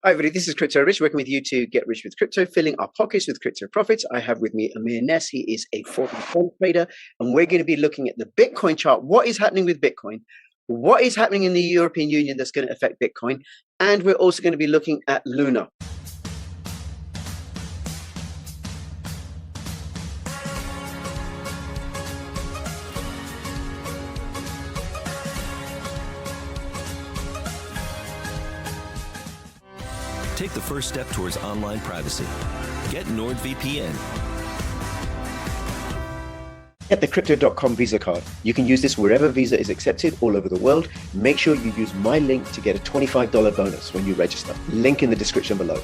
Hi, everybody. This is Crypto Rich, working with you to get rich with crypto, filling our pockets with crypto profits. I have with me Amir Ness. He is a foreign fund trader, and we're going to be looking at the Bitcoin chart. What is happening with Bitcoin? What is happening in the European Union that's going to affect Bitcoin? And we're also going to be looking at Luna. Take the first step towards online privacy. Get NordVPN. Get the Crypto.com Visa card. You can use this wherever Visa is accepted all over the world. Make sure you use my link to get a $25 bonus when you register. Link in the description below.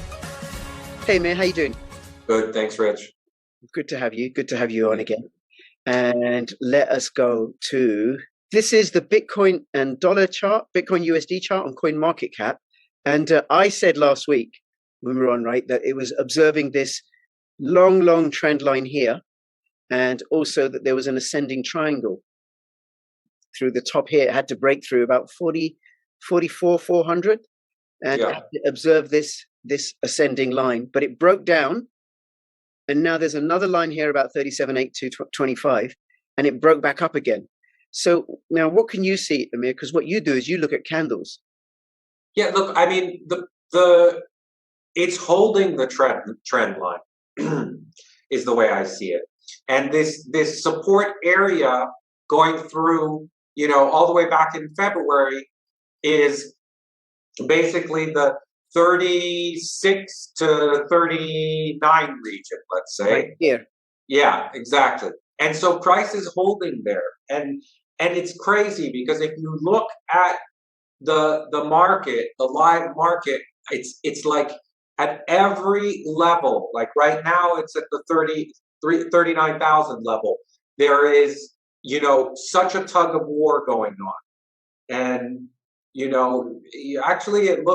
Hey, man, how you doing? Good, thanks, Rich. Good to have you. Good to have you on again. And let us go to, this is the Bitcoin and dollar chart, Bitcoin USD chart on CoinMarketCap. And I said last week when we were on, right, that it was observing this long trend line here, and also that there was an ascending triangle through the top here. It had to break through about 400, and observe this ascending line. But it broke down, and now there's another line here about 37.8225, and it broke back up again. So now what can you see, Amir? Because what you do is you look at candles. Yeah, look, I mean, it's holding the trend line is the way I see it. And this support area going through, all the way back in February is basically the 36 to 39 region, let's say. Right here. Yeah, exactly. And so price is holding there. And it's crazy because if you look at the market, the live market, it's like at every level. Like right now, it's at the 39,000 level. There is, such a tug of war going on, and actually, it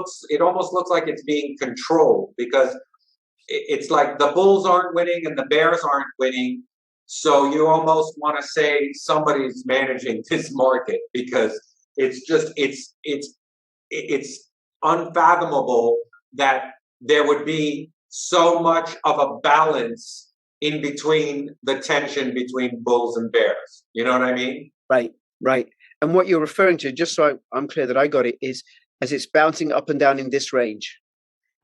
almost looks like it's being controlled because it's like the bulls aren't winning and the bears aren't winning. So you almost want to say somebody's managing this market because it's unfathomable that there would be so much of a balance in between the tension between bulls and bears. You know what I mean? Right. And what you're referring to, just so I'm clear that I got it, is as it's bouncing up and down in this range,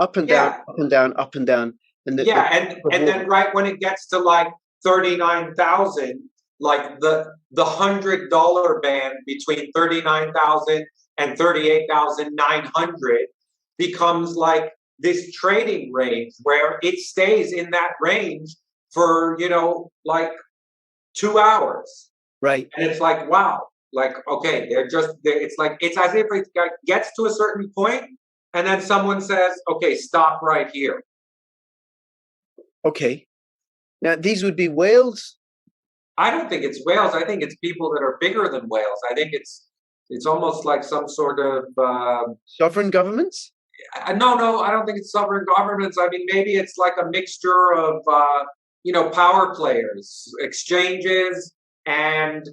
up and down, up and down, up and down. And then right when it gets to like 39,000, like the $100 band between 39,000 and 38,900 becomes like this trading range where it stays in that range for, like 2 hours. Right. And it's like, wow, like, okay, it's like, it's as if it gets to a certain point and then someone says, okay, stop right here. Okay. Now, these would be whales? I don't think it's whales. I think it's people that are bigger than whales. I think it's almost like some sort of sovereign governments. No, I don't think it's sovereign governments. I mean, maybe it's like a mixture of power players, exchanges, and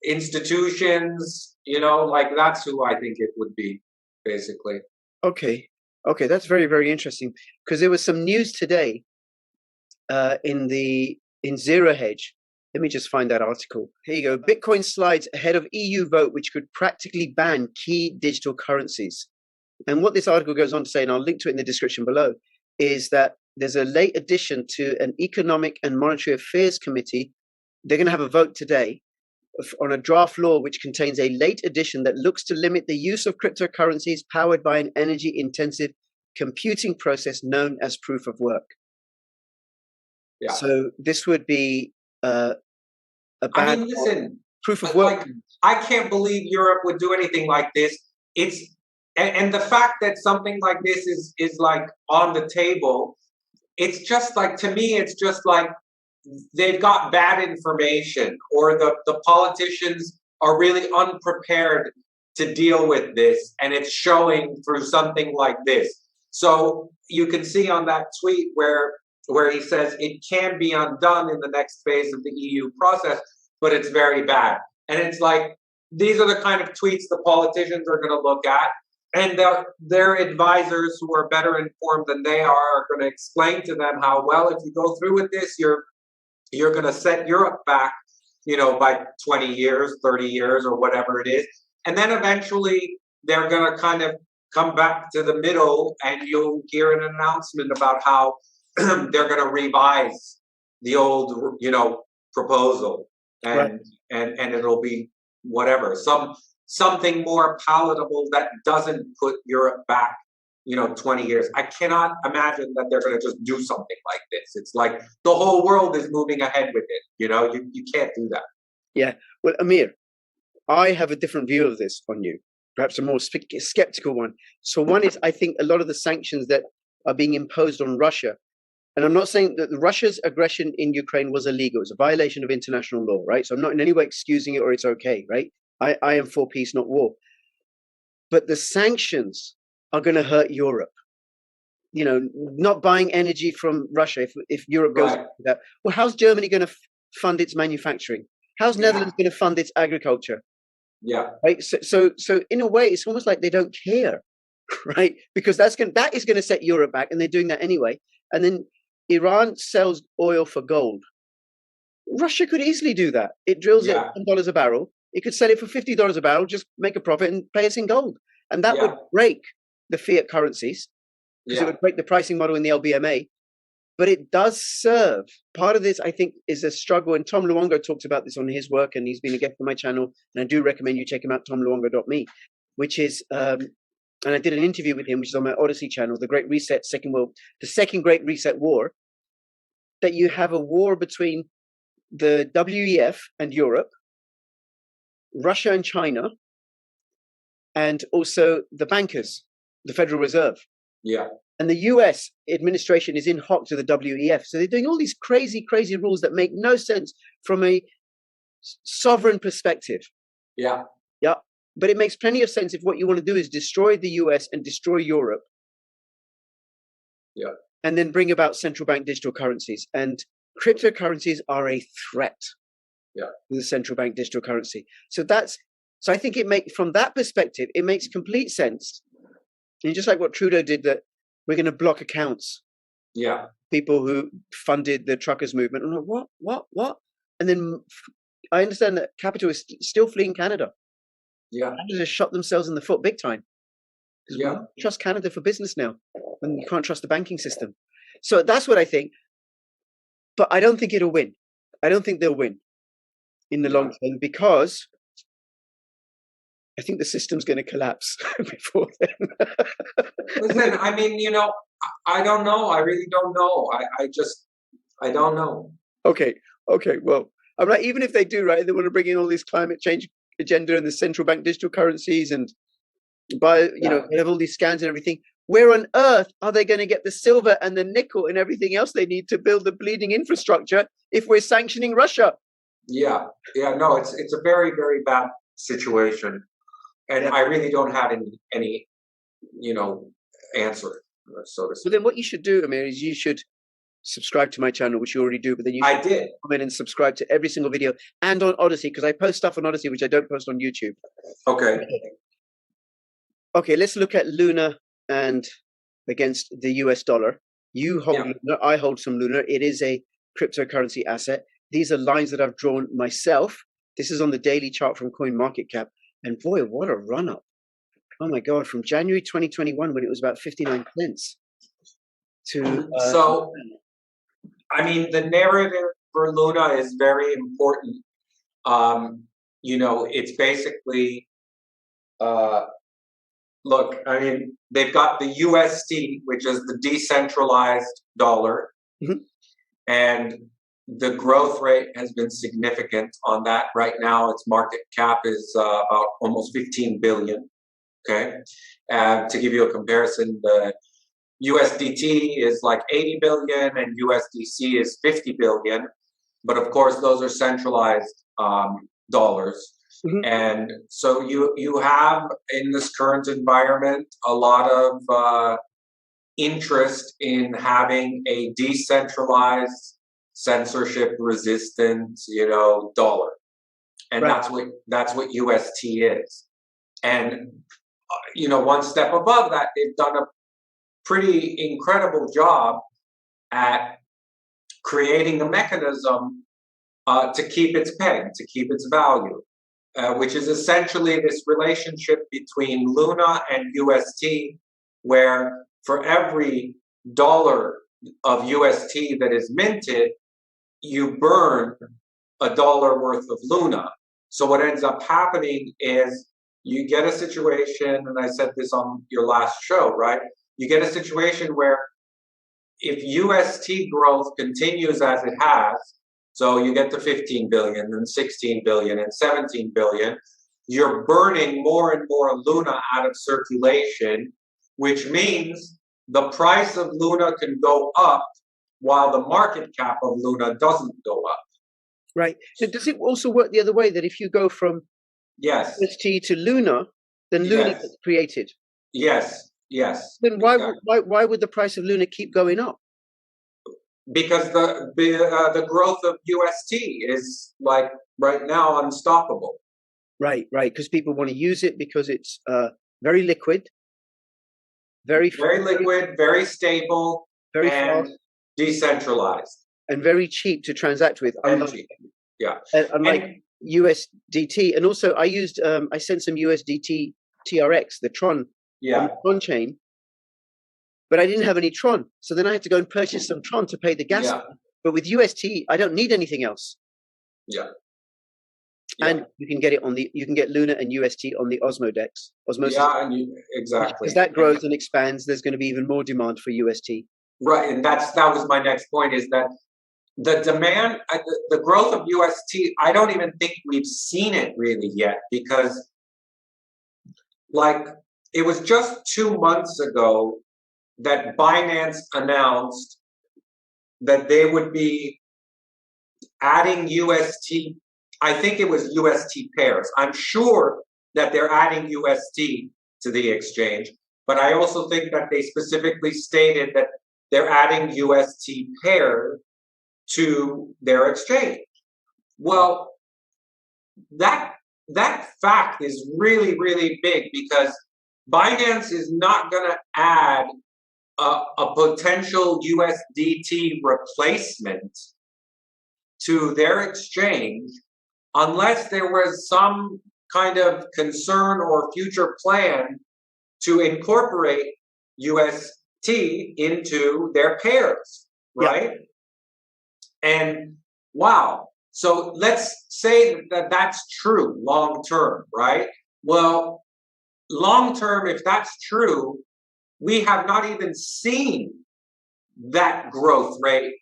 institutions. Like that's who I think it would be, basically. Okay, that's very interesting because there was some news today in Zero Hedge. Let me just find that article. Here you go. Bitcoin slides ahead of EU vote, which could practically ban key digital currencies. And what this article goes on to say, and I'll link to it in the description below, is that there's a late addition to an Economic and Monetary Affairs Committee. They're going to have a vote today on a draft law which contains a late addition that looks to limit the use of cryptocurrencies powered by an energy-intensive computing process known as proof of work. Yeah. So this would be I mean, listen, proof of work. Like, I can't believe Europe would do anything like this. And the fact that something like this is like on the table, it's just like, to me, it's just like they've got bad information, or the politicians are really unprepared to deal with this, and it's showing through something like this. So you can see on that tweet where he says it can be undone in the next phase of the EU process, but it's very bad. And it's like, these are the kind of tweets the politicians are going to look at. and their advisors who are better informed than they are going to explain to them how, well, if you go through with this, you're going to set Europe back, by 20 years, 30 years, or whatever it is. And then eventually they're going to kind of come back to the middle, and you'll hear an announcement about how they're going to revise the old, proposal, and it'll be whatever, something more palatable that doesn't put Europe back, 20 years. I cannot imagine that they're going to just do something like this. It's like the whole world is moving ahead with it. You can't do that. Yeah. Well, Amir, I have a different view of this on you, perhaps a more skeptical one. So one is, I think a lot of the sanctions that are being imposed on Russia, and I'm not saying that Russia's aggression in Ukraine was illegal. It was a violation of international law, right? So I'm not in any way excusing it or it's okay, right? I am for peace, not war. But the sanctions are going to hurt Europe. Not buying energy from Russia if Europe goes into that. Well, how's Germany going to fund its manufacturing? How's Netherlands going to fund its agriculture? Yeah. Right. So in a way, it's almost like they don't care, right? Because that is going to set Europe back, and they're doing that anyway. And then Iran sells oil for gold. Russia could easily do that. It drills it at $10 a barrel. It could sell it for $50 a barrel, just make a profit and pay us in gold. And that would break the fiat currencies, because it would break the pricing model in the LBMA. But it does serve. Part of this, I think, is a struggle. And Tom Luongo talks about this on his work, and he's been a guest on my channel. And I do recommend you check him out, tomluongo.me, which is, and I did an interview with him, which is on my Odyssey channel, the Great Reset, the Second Great Reset War, that you have a war between the WEF and Europe, Russia and China, and also the bankers, the Federal Reserve. Yeah. And the US administration is in hock to the WEF. So they're doing all these crazy, crazy rules that make no sense from a sovereign perspective. Yeah. Yeah. But it makes plenty of sense if what you want to do is destroy the US and destroy Europe. Yeah. And then bring about central bank digital currencies. And cryptocurrencies are a threat. Yeah. To the central bank digital currency. So I think from that perspective, it makes complete sense. And just like what Trudeau did, that we're going to block accounts. Yeah. People who funded the truckers movement. I'm like, what? And then I understand that capital is still fleeing Canada. Yeah. Canada just shot themselves in the foot big time. Because we don't trust Canada for business now, and you can't trust the banking system. So that's what I think. But I don't think it'll win. I don't think they'll win in the long term, because I think the system's going to collapse before then. Listen, I mean, I don't know. I really don't know. I don't know. Okay. Well, I'm like, even if they do, right, they want to bring in all this climate change agenda and the central bank digital currencies and they have all these scans and everything. Where on earth are they going to get the silver and the nickel and everything else they need to build the bleeding infrastructure if we're sanctioning Russia? Yeah. No, it's a very, very bad situation. And I really don't have any answer, so to speak. So then what you should do, Amir, is you should subscribe to my channel, which you already do, but then you I did. Come in and subscribe to every single video, and on Odyssey, because I post stuff on Odyssey which I don't post on YouTube. Okay, let's look at Luna and against the US dollar. You hold Luna, I hold some Luna. It is a cryptocurrency asset. These are lines that I've drawn myself. This is on the daily chart from CoinMarketCap. And boy, what a run up. Oh my God, from January 2021, when it was about 59 cents to... So, I mean, the narrative for Luna is very important. It's basically, look, I mean, they've got the USD, which is the decentralized dollar. Mm-hmm. And the growth rate has been significant on that. Right now, its market cap is about almost 15 billion. Okay, and to give you a comparison, the USDT is like 80 billion and USDC is 50 billion. But of course, those are centralized dollars. Mm-hmm. And so you have in this current environment a lot of interest in having a decentralized, censorship-resistant, dollar, and that's what UST is. And one step above that, they've done a pretty incredible job at creating a mechanism to keep its peg, to keep its value, which is essentially this relationship between Luna and UST, where for every dollar of UST that is minted, you burn $1 worth of Luna. So what ends up happening is you get a situation, and I said this on your last show, right? You get a situation where if UST growth continues as it has, so you get to 15 billion and 16 billion and 17 billion, you're burning more and more Luna out of circulation, which means the price of Luna can go up while the market cap of Luna doesn't go up. Right. So does it also work the other way, that if you go from Yes. UST to Luna, then Luna Yes. gets created? Yes. Yes. Then why would the price of Luna keep going up? Because the growth of UST is like right now unstoppable. Right, because people want to use it because it's very liquid, very liquid, very stable, very and fast, decentralized, and very cheap to transact with. Yeah. Unlike USDT, and also I sent some USDT TRX, the Tron, on the Tron chain, but I didn't have any Tron, so then I had to go and purchase some Tron to pay the gas. Yeah. But with UST, I don't need anything else. Yeah. And you can get it you can get Luna and UST on the Osmosis. Yeah, exactly. As that grows and expands, there's going to be even more demand for UST. Right, and that was my next point, is that the demand, the growth of UST, I don't even think we've seen it really yet, because like it was just 2 months ago that Binance announced that they would be adding UST. I think it was UST pairs. I'm sure that they're adding UST to the exchange, but I also think that they specifically stated that they're adding UST pair to their exchange. Well, that fact is really, really big, because Binance is not going to add a potential USDT replacement to their exchange unless there was some kind of concern or future plan to incorporate UST into their pairs, right? Yeah. And wow. So let's say that that's true long term, right? Well, long term, if that's true, we have not even seen that growth rate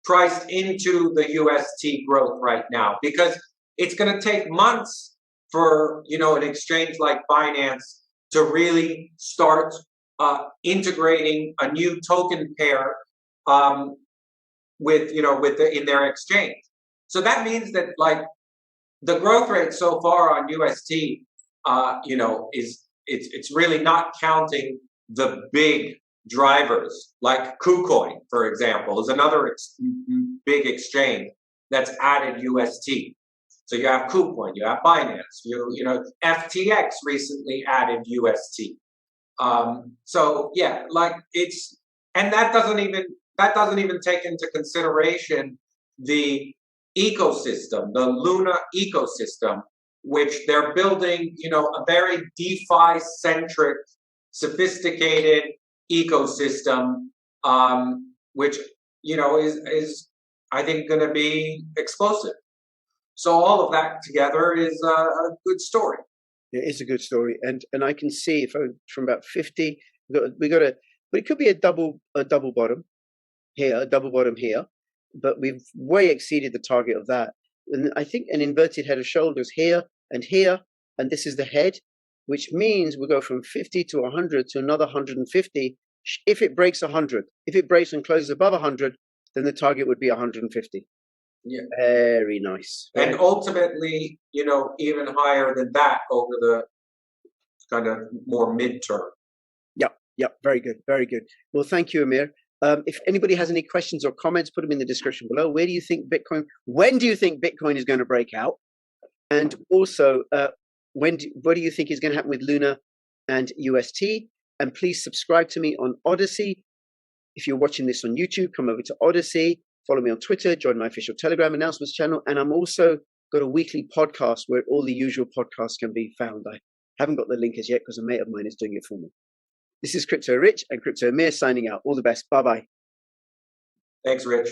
priced into the UST growth right now, because it's going to take months for an exchange like Binance to really start integrating a new token pair in their exchange. So that means that like the growth rate so far on UST, it's really not counting the big drivers, like KuCoin, for example, is another big exchange that's added UST. So you have KuCoin, you have Binance, FTX recently added UST. So yeah, like that doesn't even take into consideration the ecosystem, the Luna ecosystem, which they're building, a very DeFi-centric, sophisticated ecosystem, which is I think going to be explosive. So all of that together is a good story. It is a good story, and I can see from about 50, but it could be a double bottom here, but we've way exceeded the target of that. And I think an inverted head of shoulders here, and this is the head, which means we'll go from 50 to 100 to another 150. If it breaks 100, if it breaks and closes above 100, then the target would be 150. Yeah. Very nice. And ultimately, even higher than that over the kind of more midterm. Yep. Very good. Well, thank you, Amir. If anybody has any questions or comments, put them in the description below. When do you think Bitcoin is going to break out? And also, what do you think is going to happen with Luna and UST. And please subscribe to me on Odyssey. If you're watching this on YouTube, come over to Odyssey, follow me on Twitter, join my official Telegram announcements channel. And I'm also got a weekly podcast where all the usual podcasts can be found. I haven't got the link as yet because a mate of mine is doing it for me. This is Crypto Rich and Crypto Amir signing out. All the best. Bye-bye. Thanks, Rich.